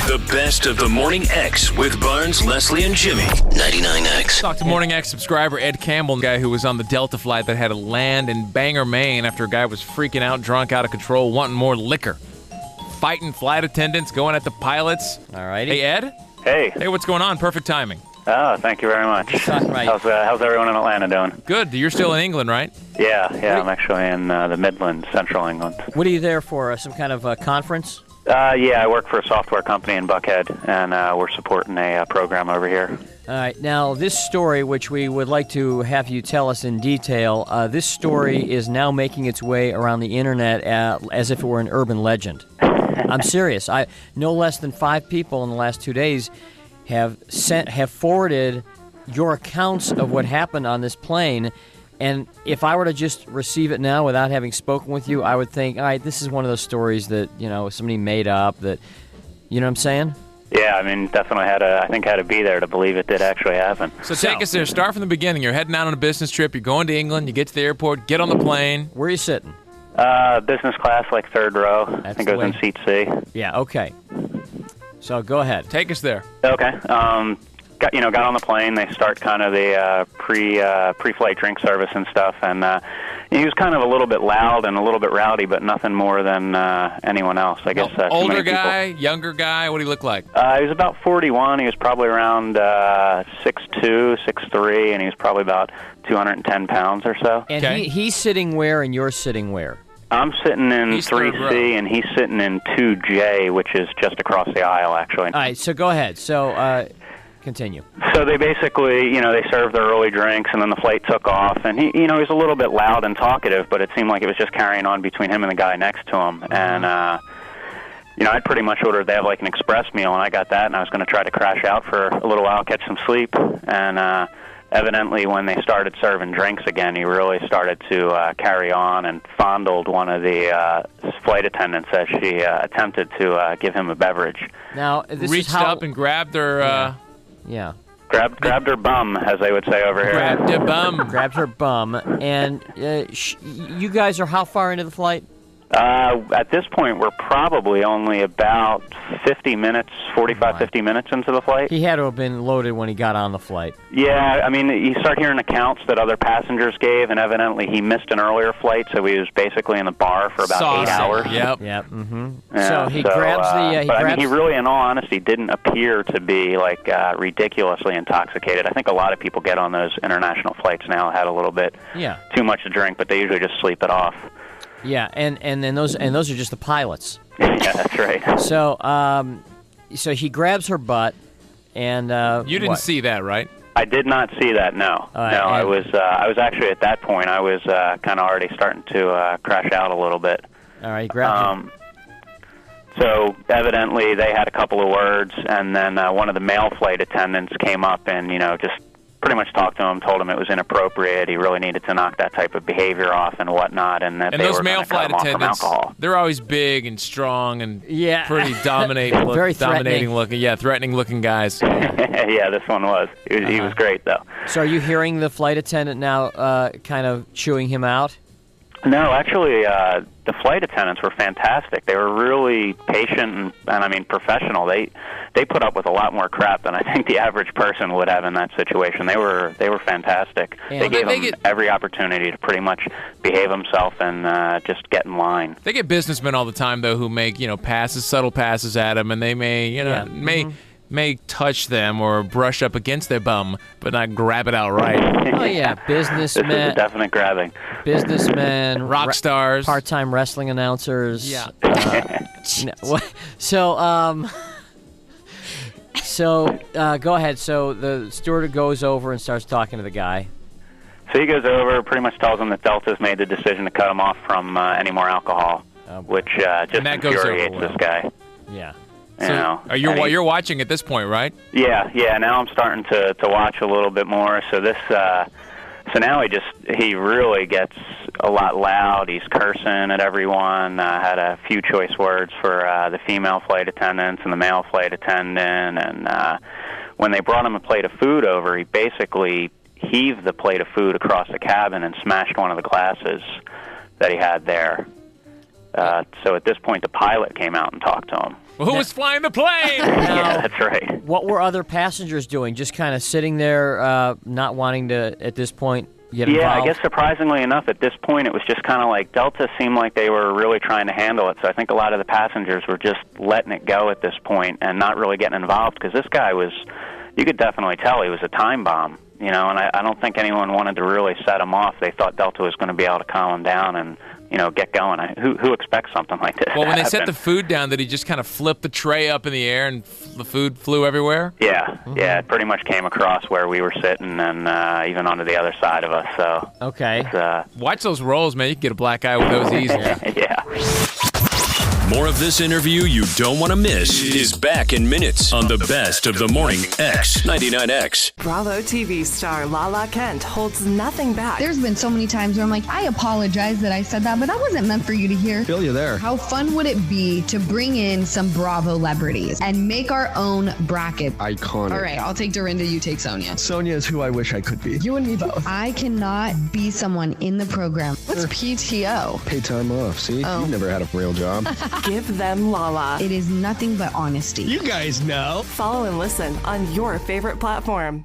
The best of the Morning X with Barnes, Leslie, and Jimmy. 99X. Talked to Morning X subscriber Ed Campbell, the guy who was on the Delta flight that had to land in Bangor, Maine after a guy was freaking out, drunk, out of control, wanting more liquor. Fighting flight attendants, going at the pilots. All righty. Hey, Ed? Hey. Hey, what's going on? Perfect timing. Oh, thank you very much. Right. How's everyone in Atlanta doing? Good. You're still in England, right? Yeah, I'm actually in the Midlands, Central England. What are you there for? Some kind of conference? Yeah, I work for a software company in Buckhead, and we're supporting a program over here. All right. Now, this story, which we would like to have you tell us in detail, this story is now making its way around the Internet as if it were an urban legend. I'm serious. No less than 5 people in the last 2 days have forwarded your accounts of what happened on this plane. And if I were to just receive it now without having spoken with you, I would think, all right, this is one of those stories that, somebody made up that, you know what I'm saying? Yeah, I mean, definitely had to be there to believe it did actually happen. So take us there. Start from the beginning. You're heading out on a business trip. You're going to England. You get to the airport. Get on the plane. Where are you sitting? Business class, like third row. I think I was in seat C. Yeah, okay. So go ahead. Take us there. Okay. Got on the plane. They start kind of the pre-flight drink service and stuff, and he was kind of a little bit loud and a little bit rowdy, but nothing more than anyone else. I guess. Older guy, younger guy. What do he look like? He was about 41. He was probably around 6'2", 6'3", and he was probably about 210 pounds or so. And he's sitting where, and you're sitting where? I'm sitting in 3C, and he's sitting in 2J, which is just across the aisle, actually. All right, so go ahead. So continue. So they basically, they served their early drinks, and then the flight took off. And he was a little bit loud and talkative, but it seemed like it was just carrying on between him and the guy next to him. And, I'd pretty much ordered, they have like an express meal, and I got that, and I was going to try to crash out for a little while, catch some sleep. And evidently, when they started serving drinks again, he really started to carry on and fondled one of the flight attendants as she attempted to give him a beverage. Now, this reached is how... up and grabbed her. Yeah. Grabbed her bum, as they would say over here. Grabbed her bum. Grabbed her bum. And you guys are how far into the flight? At this point, we're probably only about 50 minutes into the flight. He had to have been loaded when he got on the flight. Yeah, I mean, you start hearing accounts that other passengers gave, and evidently he missed an earlier flight, so he was basically in the bar for about 8 hours. Yep. Mm-hmm. Yeah, so he grabs the... he really, in all honesty, didn't appear to be, ridiculously intoxicated. I think a lot of people get on those international flights now, had a little bit too much to drink, but they usually just sleep it off. Yeah, and those are just the pilots. Yeah, that's right. So he grabs her butt, and you didn't see that, right? I did not see that. No, I was actually at that point. I was kind of already starting to crash out a little bit. All right, he grabbed her. So evidently they had a couple of words, and then one of the male flight attendants came up and just pretty much talked to him, told him it was inappropriate. He really needed to knock that type of behavior off and whatnot, and that they were going to cut him off from alcohol. They're always big and strong and pretty Very dominating looking. Yeah, threatening looking guys. Yeah, this one was. He was great, though. So are you hearing the flight attendant now kind of chewing him out? No, actually, the flight attendants were fantastic. They were really patient and professional. They put up with a lot more crap than I think the average person would have in that situation. They were fantastic. Yeah. They gave him every opportunity to pretty much behave himself and just get in line. They get businessmen all the time though who make subtle passes at him, and they may touch them or brush up against their bum, but not grab it outright. Oh yeah, businessmen. This is a definite grabbing. Businessmen, rock stars, part-time wrestling announcers. Yeah. So go ahead. So the steward goes over and starts talking to the guy. So he goes over, pretty much tells him that Delta's made the decision to cut him off from any more alcohol, which just infuriates this guy. Yeah. So you're watching at this point, right? Yeah. Now I'm starting to watch a little bit more. So this, so now he really gets a lot loud. He's cursing at everyone. Had a few choice words for the female flight attendants and the male flight attendant. And when they brought him a plate of food over, he basically heaved the plate of food across the cabin and smashed one of the glasses that he had there. So at this point, the pilot came out and talked to him. Well, who was flying the plane? Yeah, that's right. What were other passengers doing? Just kind of sitting there, not wanting to, at this point, get involved? Yeah, I guess surprisingly enough, at this point, it was just kind of like Delta seemed like they were really trying to handle it. So I think a lot of the passengers were just letting it go at this point and not really getting involved, because this guy was, you could definitely tell he was a time bomb, and I don't think anyone wanted to really set him off. They thought Delta was going to be able to calm him down and, get going. Who expects something like this? Well, when to they set happen? the food down, did he just kind of flip the tray up in the air and the food flew everywhere? Yeah, yeah, it pretty much came across where we were sitting and even onto the other side of us. So Okay. Watch those rolls, man. You can get a black eye with those easily. Yeah. More of this interview you don't want to miss is back in minutes on the best of the morning X 99X. Bravo TV star Lala Kent holds nothing back. There's been so many times where I'm like, I apologize that I said that, but that wasn't meant for you to hear. Feel you there. How fun would it be to bring in some Bravo celebrities and make our own bracket? Iconic. All right, I'll take Dorinda, you take Sonia. Sonia is who I wish I could be. You and me both. I cannot be someone in the program. What's PTO? Pay time off. See? Oh. You've never had a real job. Give them Lala. It is nothing but honesty. You guys know. Follow and listen on your favorite platform.